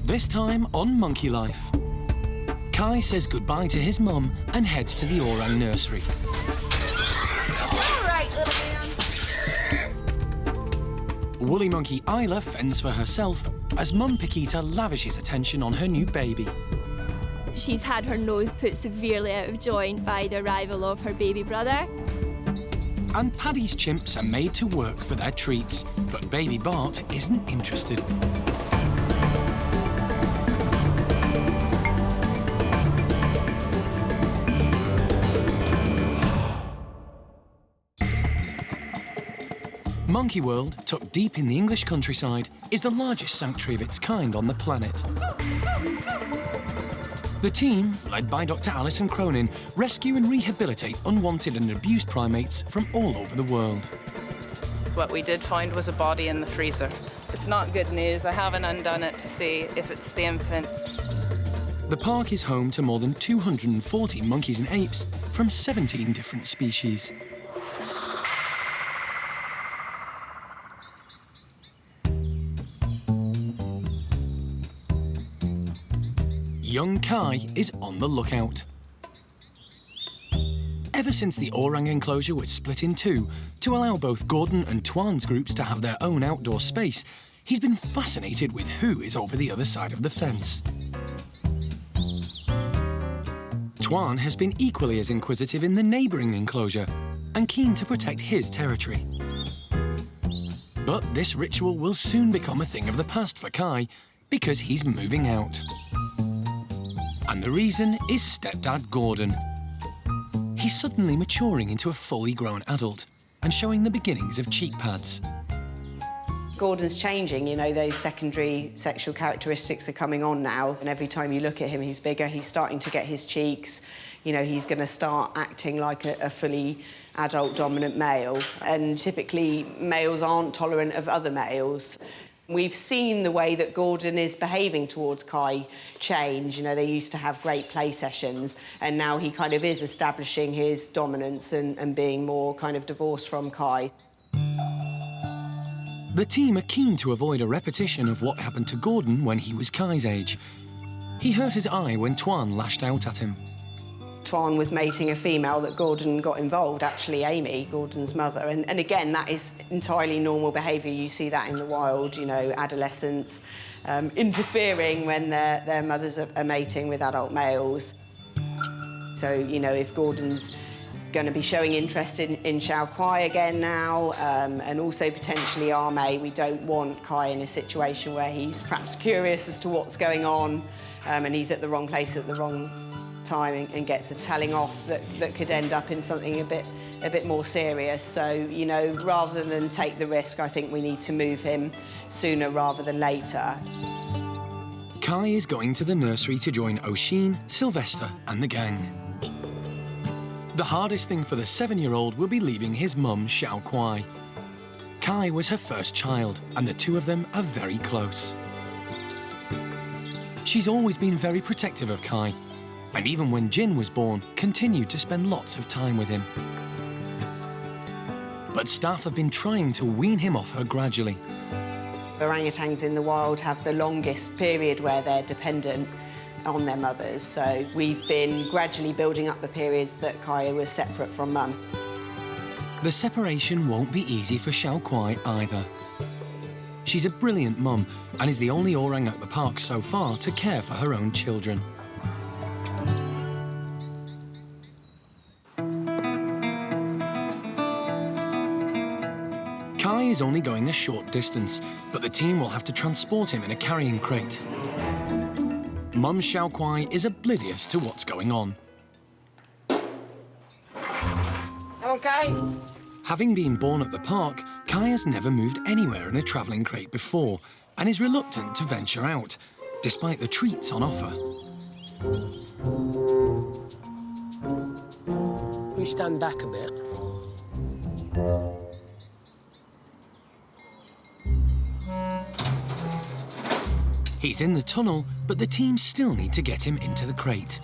This time on Monkey Life. Kai says goodbye to his mum and heads to the orang nursery. All right, little man. Woolly monkey Ayla fends for herself as mum Piquita lavishes attention on her new baby. She's had her nose put severely out of joint by the arrival of her baby brother. And Paddy's chimps are made to work for their treats, but baby Bart isn't interested. Monkey World, tucked deep in the English countryside, is the largest sanctuary of its kind on the planet. The team, led by Dr. Alison Cronin, rescue and rehabilitate unwanted and abused primates from all over the world. What we did find was a body in the freezer. It's not good news. I haven't undone it to see if it's the infant. The park is home to more than 240 monkeys and apes from 17 different species. Young Kai is on the lookout. Ever since the orang enclosure was split in two to allow both Gordon and Twan's groups to have their own outdoor space, he's been fascinated with who is over the other side of the fence. Twan has been equally as inquisitive in the neighbouring enclosure and keen to protect his territory. But this ritual will soon become a thing of the past for Kai because he's moving out. And the reason is stepdad Gordon. He's suddenly maturing into a fully grown adult and showing the beginnings of cheek pads. Gordon's changing, you know, those secondary sexual characteristics are coming on now, and every time you look at him, he's bigger, he's starting to get his cheeks, you know, he's going to start acting like a fully adult dominant male, and typically males aren't tolerant of other males. We've seen the way that Gordon is behaving towards Kai change. You know, they used to have great play sessions, and now he kind of is establishing his dominance and being more kind of divorced from Kai. The team are keen to avoid a repetition of what happened to Gordon when he was Kai's age. He hurt his eye when Twan lashed out at him. Twan was mating a female that Gordon got involved, actually Amy, Gordon's mother. And again, that is entirely normal behaviour. You see that in the wild, you know, adolescents interfering when their mothers are mating with adult males. So, you know, if Gordon's going to be showing interest in Xiao Kwai again now, and also potentially Arme, we don't want Kai in a situation where he's perhaps curious as to what's going on, and he's at the wrong place at the wrong time and gets a telling off that could end up in something a bit more serious. So, you know, rather than take the risk, I think we need to move him sooner rather than later. Kai is going to the nursery to join Oisin, Sylvester and the gang. The hardest thing for the 7-year-old will be leaving his mum, Xiao Kwai. Kai was her first child, and the two of them are very close. She's always been very protective of Kai, and even when Jin was born, continued to spend lots of time with him. But staff have been trying to wean him off her gradually. Orangutans in the wild have the longest period where they're dependent on their mothers, so we've been gradually building up the periods that Kai was separate from mum. The separation won't be easy for Xiao Kwai either. She's a brilliant mum and is the only orang at the park so far to care for her own children. Kai is only going a short distance, but the team will have to transport him in a carrying crate. Mum Xiao Kwai is oblivious to what's going on. Okay. Having been born at the park, Kai has never moved anywhere in a travelling crate before and is reluctant to venture out, despite the treats on offer. We stand back a bit. He's in the tunnel, but the team still need to get him into the crate.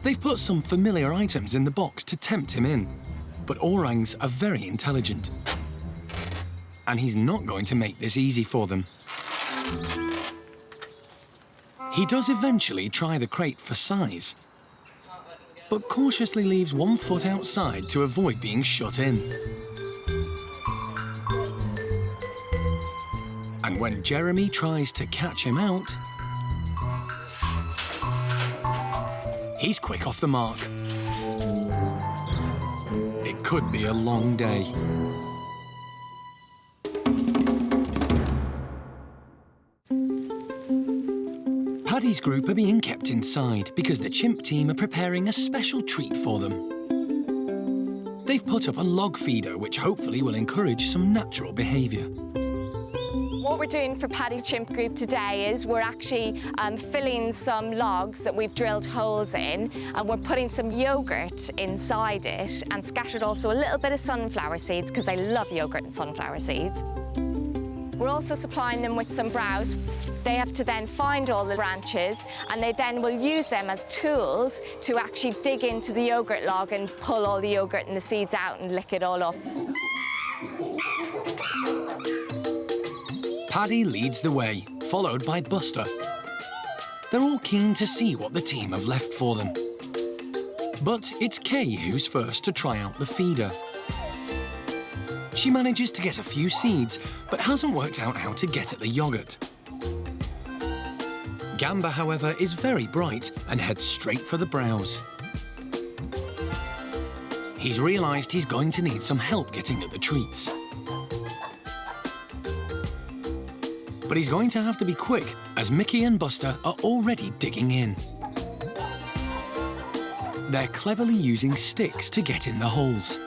They've put some familiar items in the box to tempt him in, but orangs are very intelligent. And he's not going to make this easy for them. He does eventually try the crate for size, but cautiously leaves one foot outside to avoid being shut in. And when Jeremy tries to catch him out, he's quick off the mark. It could be a long day. Paddy's group are being kept inside because the Chimp team are preparing a special treat for them. They've put up a log feeder which hopefully will encourage some natural behaviour. What we're doing for Paddy's Chimp group today is we're actually filling some logs that we've drilled holes in, and we're putting some yoghurt inside it and scattered also a little bit of sunflower seeds because they love yoghurt and sunflower seeds. We're also supplying them with some browse. They have to then find all the branches, and they then will use them as tools to actually dig into the yoghurt log and pull all the yoghurt and the seeds out and lick it all off. Paddy leads the way, followed by Buster. They're all keen to see what the team have left for them. But it's Kay who's first to try out the feeder. She manages to get a few seeds, but hasn't worked out how to get at the yoghurt. Gamba, however, is very bright and heads straight for the browse. He's realised he's going to need some help getting at the treats. But he's going to have to be quick, as Mickey and Buster are already digging in. They're cleverly using sticks to get in the holes.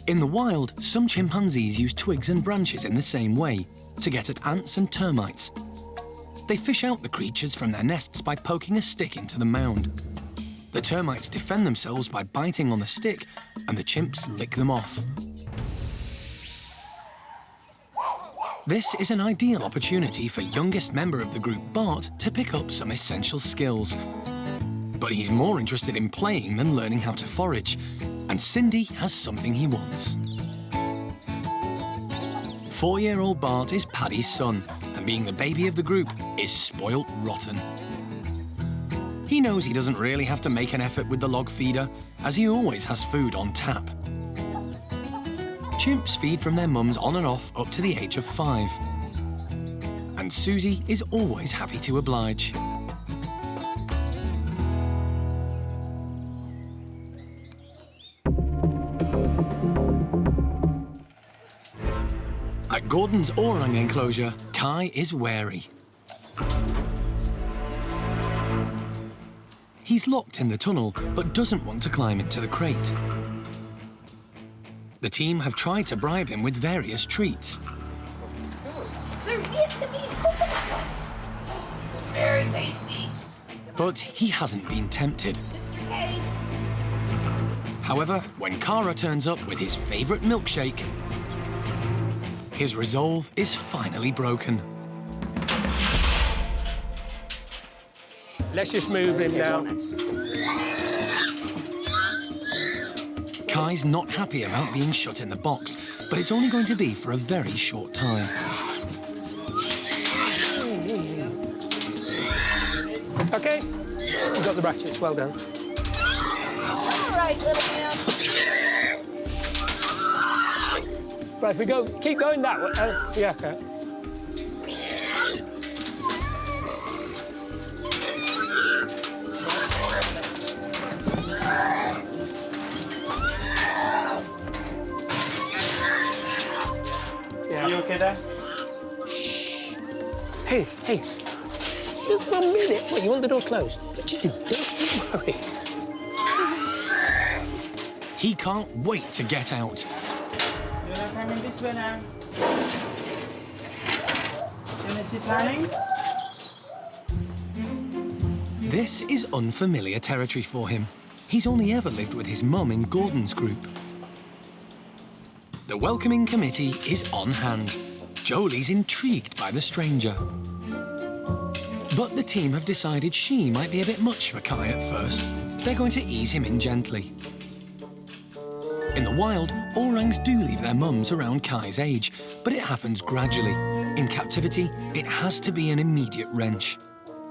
In the wild, some chimpanzees use twigs and branches in the same way to get at ants and termites. They fish out the creatures from their nests by poking a stick into the mound. The termites defend themselves by biting on the stick, and the chimps lick them off. This is an ideal opportunity for youngest member of the group, Bart, to pick up some essential skills. But he's more interested in playing than learning how to forage, and Cindy has something he wants. 4-year-old Bart is Paddy's son, and being the baby of the group is spoilt rotten. He knows he doesn't really have to make an effort with the log feeder, as he always has food on tap. Chimps feed from their mums on and off up to the age of 5. And Susie is always happy to oblige. At Gordon's orang enclosure, Kai is wary. He's locked in the tunnel, but doesn't want to climb into the crate. The team have tried to bribe him with various treats. They're Vietnamese coconut ones. Very tasty. But he hasn't been tempted. Hey. However, when Kara turns up with his favourite milkshake, his resolve is finally broken. Let's just move him now. Kai's not happy about being shut in the box, but it's only going to be for a very short time. OK, you got the ratchets, well done. All right, little man. Right, if we go, keep going that way. Yeah, OK. Are you okay there? Hey, hey, just 1 minute. What, you want the door closed? What you do? Don't worry. He can't wait to get out. You're not coming this way now. Genesis, honey? This is unfamiliar territory for him. He's only ever lived with his mum in Gordon's group. The welcoming committee is on hand. Jolie's intrigued by the stranger. But the team have decided she might be a bit much for Kai at first. They're going to ease him in gently. In the wild, orangs do leave their mums around Kai's age, but it happens gradually. In captivity, it has to be an immediate wrench.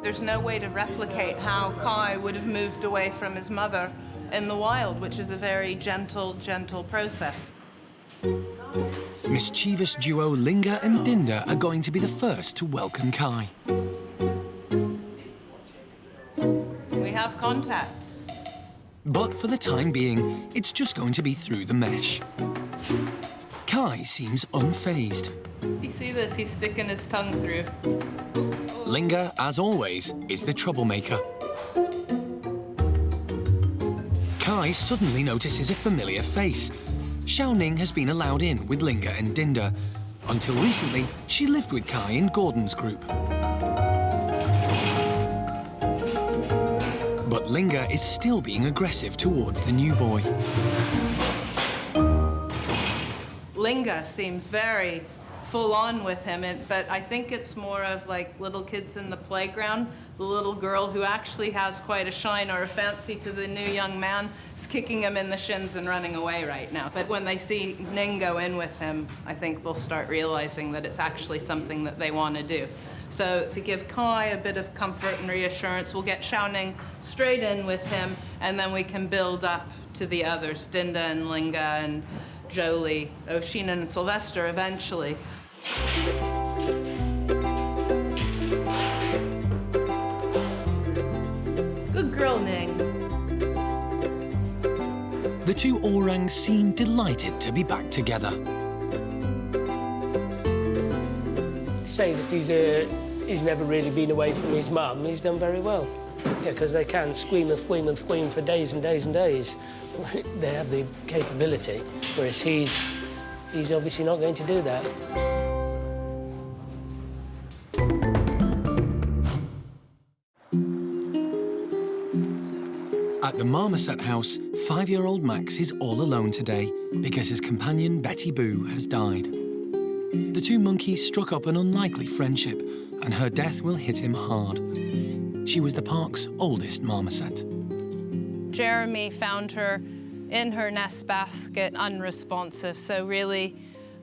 There's no way to replicate how Kai would have moved away from his mother in the wild, which is a very gentle, gentle process. Mischievous duo Linga and Dinda are going to be the first to welcome Kai. We have contact. But for the time being, it's just going to be through the mesh. Kai seems unfazed. You see this? He's sticking his tongue through. Linga, as always, is the troublemaker. Kai suddenly notices a familiar face. Xiao Ning has been allowed in with Linga and Dinda. Until recently, she lived with Kai in Gordon's group. But Linga is still being aggressive towards the new boy. Linga seems very full on with him, but I think it's more of like little kids in the playground. The little girl who actually has quite a shine or a fancy to the new young man is kicking him in the shins and running away right now. But when they see Ning go in with him, I think they'll start realizing that it's actually something that they want to do. So to give Kai a bit of comfort and reassurance, we'll get Xiao Ning straight in with him, and then we can build up to the others, Dinda and Linga and Jolie, Oshina and Sylvester eventually. Good girl, Ning. The two orangs seem delighted to be back together. To say that he's never really been away from his mum, he's done very well. Yeah, because they can scream and scream and scream for days and days and days. They have the capability, whereas he's obviously not going to do that. At the marmoset house, 5-year-old Max is all alone today because his companion Betty Boo has died. The two monkeys struck up an unlikely friendship, and her death will hit him hard. She was the park's oldest marmoset. Jeremy found her in her nest basket, unresponsive. So really,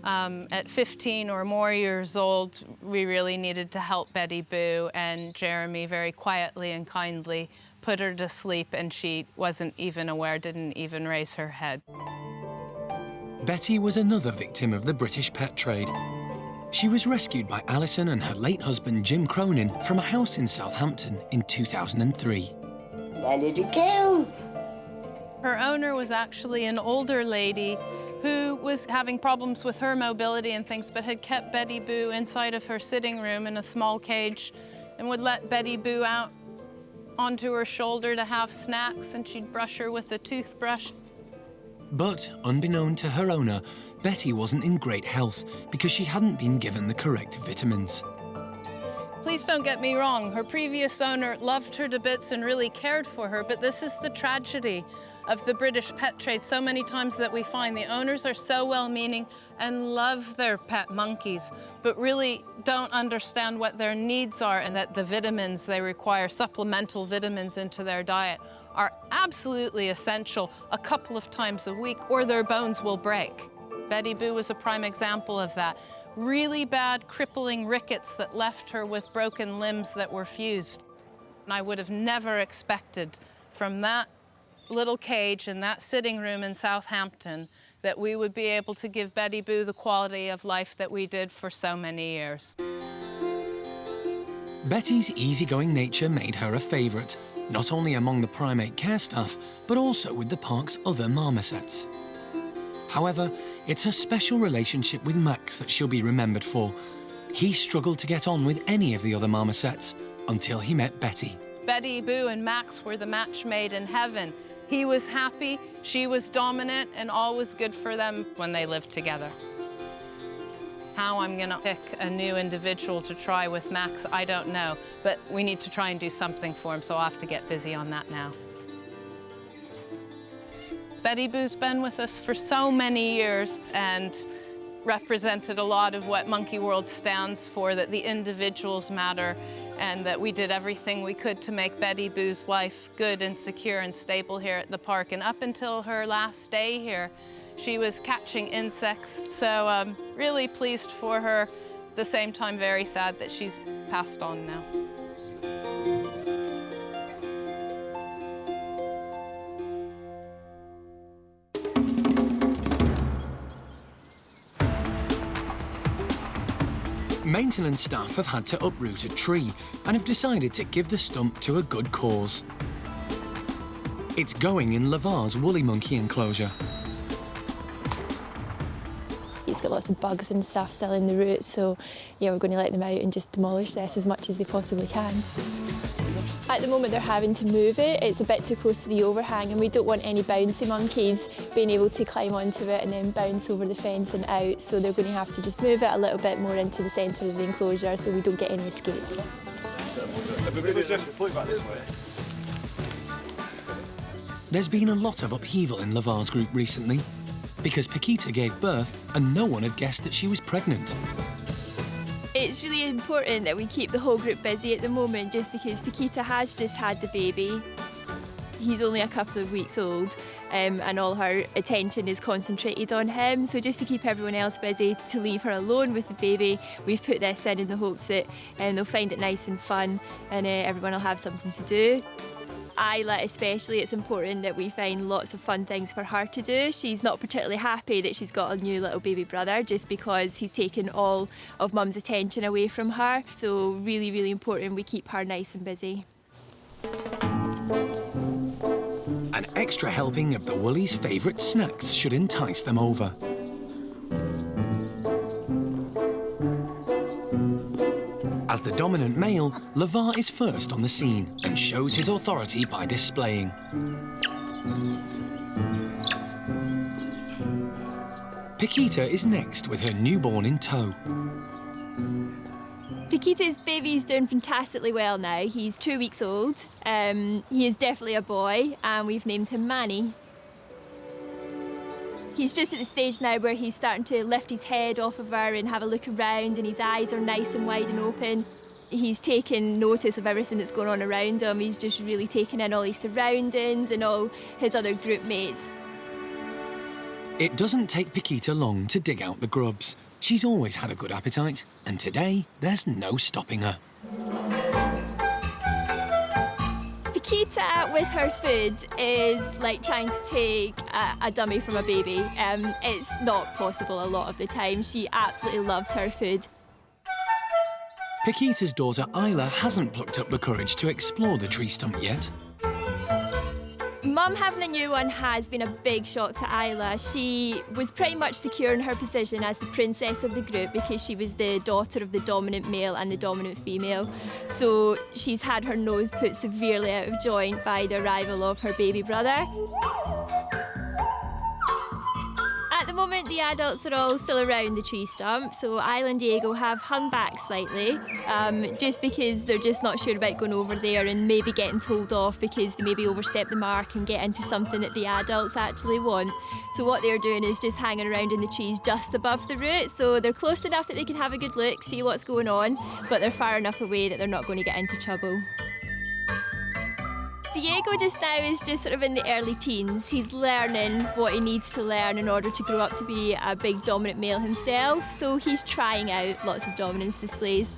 at 15 or more years old, we really needed to help Betty Boo, and Jeremy very quietly and kindly put her to sleep, and she wasn't even aware, didn't even raise her head. Betty was another victim of the British pet trade. She was rescued by Alison and her late husband Jim Cronin from a house in Southampton in 2003. Let it go. Her owner was actually an older lady who was having problems with her mobility and things, but had kept Betty Boo inside of her sitting room in a small cage and would let Betty Boo out onto her shoulder to have snacks, and she'd brush her with a toothbrush. But, unbeknown to her owner, Betty wasn't in great health because she hadn't been given the correct vitamins. Please don't get me wrong, her previous owner loved her to bits and really cared for her, but this is the tragedy of the British pet trade so many times that we find the owners are so well-meaning and love their pet monkeys, but really don't understand what their needs are, and that the vitamins they require, supplemental vitamins into their diet, are absolutely essential a couple of times a week or their bones will break. Betty Boo was a prime example of that. Really bad crippling rickets that left her with broken limbs that were fused. And I would have never expected from that little cage in that sitting room in Southampton that we would be able to give Betty Boo the quality of life that we did for so many years. Betty's easygoing nature made her a favourite, not only among the primate care staff, but also with the park's other marmosets. However, it's her special relationship with Max that she'll be remembered for. He struggled to get on with any of the other marmosets until he met Betty. Betty Boo and Max were the match made in heaven. He was happy, she was dominant, and all was good for them when they lived together. How I'm gonna pick a new individual to try with Max, I don't know, but we need to try and do something for him, so I'll have to get busy on that now. Betty Boo's been with us for so many years and represented a lot of what Monkey World stands for, that the individuals matter, and that we did everything we could to make Betty Boo's life good and secure and stable here at the park. And up until her last day here, She was catching insects, so really pleased for her. At the same time, very sad that she's passed on now. Maintenance staff have had to uproot a tree and have decided to give the stump to a good cause. It's going in Lavar's woolly monkey enclosure. It's got lots of bugs and stuff still in the roots, so yeah, we're going to let them out and just demolish this as much as they possibly can. At the moment they're having to move it. It's a bit too close to the overhang and we don't want any bouncy monkeys being able to climb onto it and then bounce over the fence and out, so they're going to have to just move it a little bit more into the centre of the enclosure so we don't get any escapes. There's been a lot of upheaval in Lavar's group recently because Piquita gave birth and no one had guessed that she was pregnant. It's really important that we keep the whole group busy at the moment just because Piquita has just had the baby. He's only a couple of weeks old and all her attention is concentrated on him. So just to keep everyone else busy, to leave her alone with the baby, we've put this in the hopes that they'll find it nice and fun and everyone will have something to do. Ayla especially, it's important that we find lots of fun things for her to do. She's not particularly happy that she's got a new little baby brother just because he's taken all of Mum's attention away from her. So really, really important we keep her nice and busy. An extra helping of the woolies' favourite snacks should entice them over. As the dominant male, Lavar is first on the scene and shows his authority by displaying. Piquita is next with her newborn in tow. Piquita's baby's doing fantastically well now. He's 2 weeks old. He is definitely a boy and we've named him Manny. He's just at the stage now where he's starting to lift his head off of her and have a look around and his eyes are nice and wide and open. He's taking notice of everything that's going on around him. He's just really taking in all his surroundings and all his other group mates. It doesn't take Piquita long to dig out the grubs. She's always had a good appetite, and today there's no stopping her. Piquita with her food is like trying to take a dummy from a baby. It's not possible a lot of the time. She absolutely loves her food. Piquita's daughter Ayla hasn't plucked up the courage to explore the tree stump yet. Mum having a new one has been a big shock to Ayla. She was pretty much secure in her position as the princess of the group because she was the daughter of the dominant male and the dominant female. So she's had her nose put severely out of joint by the arrival of her baby brother. At the moment, the adults are all still around the tree stump, so Ayla and Diego have hung back slightly, just because they're just not sure about going over there and maybe getting told off because they maybe overstep the mark and get into something that the adults actually want. So what they're doing is just hanging around in the trees just above the root, so they're close enough that they can have a good look, see what's going on, but they're far enough away that they're not going to get into trouble. Diego just now is just sort of in the early teens. He's learning what he needs to learn in order to grow up to be a big dominant male himself, so he's trying out lots of dominance displays.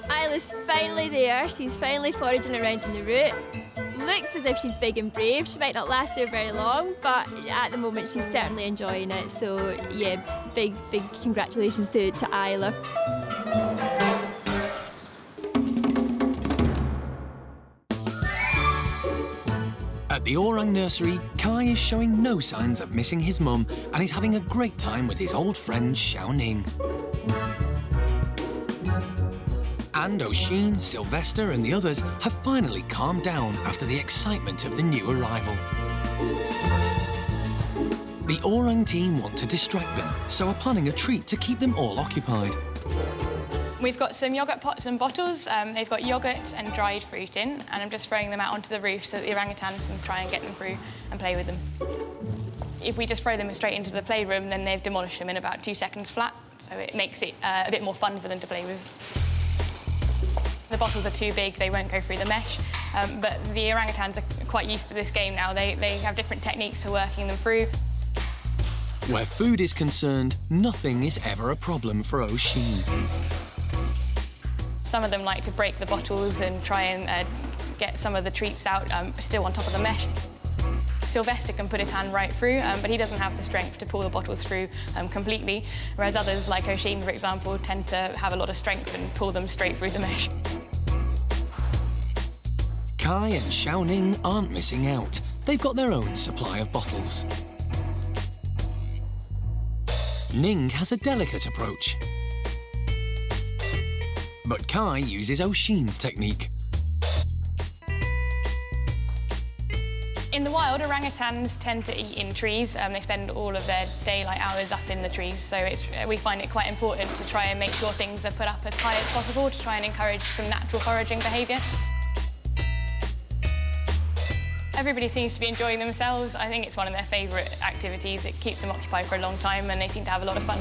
Ayla's finally there. She's finally foraging around in the root. Looks as if she's big and brave. She might not last there very long, but at the moment she's certainly enjoying it. So yeah, big congratulations to Ayla. At the Orang Nursery, Kai is showing no signs of missing his mum and is having a great time with his old friend Xiaoning. And Oisin, Sylvester and the others have finally calmed down after the excitement of the new arrival. The Orang team want to distract them, so are planning a treat to keep them all occupied. We've got some yoghurt pots and bottles. They've got yoghurt and dried fruit in, and I'm just throwing them out onto the roof so that the orangutans can try and get them through and play with them. If we just throw them straight into the playroom, then they've demolished them in about 2 seconds flat, so it makes it a bit more fun for them to play with. The bottles are too big, they won't go through the mesh. But the orangutans are quite used to this game now. They have different techniques for working them through. Where food is concerned, nothing is ever a problem for O'Sheen. Some of them like to break the bottles and try and get some of the treats out still on top of the mesh. Sylvester can put his hand right through, but he doesn't have the strength to pull the bottles through completely, whereas others, like O'Sheen, for example, tend to have a lot of strength and pull them straight through the mesh. Kai and Xiaoning aren't missing out. They've got their own supply of bottles. Ning has a delicate approach. But Kai uses O'Sheen's technique. In the wild, orangutans tend to eat in trees. They spend all of their daylight hours up in the trees, so we find it quite important to try and make sure things are put up as high as possible to try and encourage some natural foraging behaviour. Everybody seems to be enjoying themselves. I think it's one of their favourite activities. It keeps them occupied for a long time and they seem to have a lot of fun.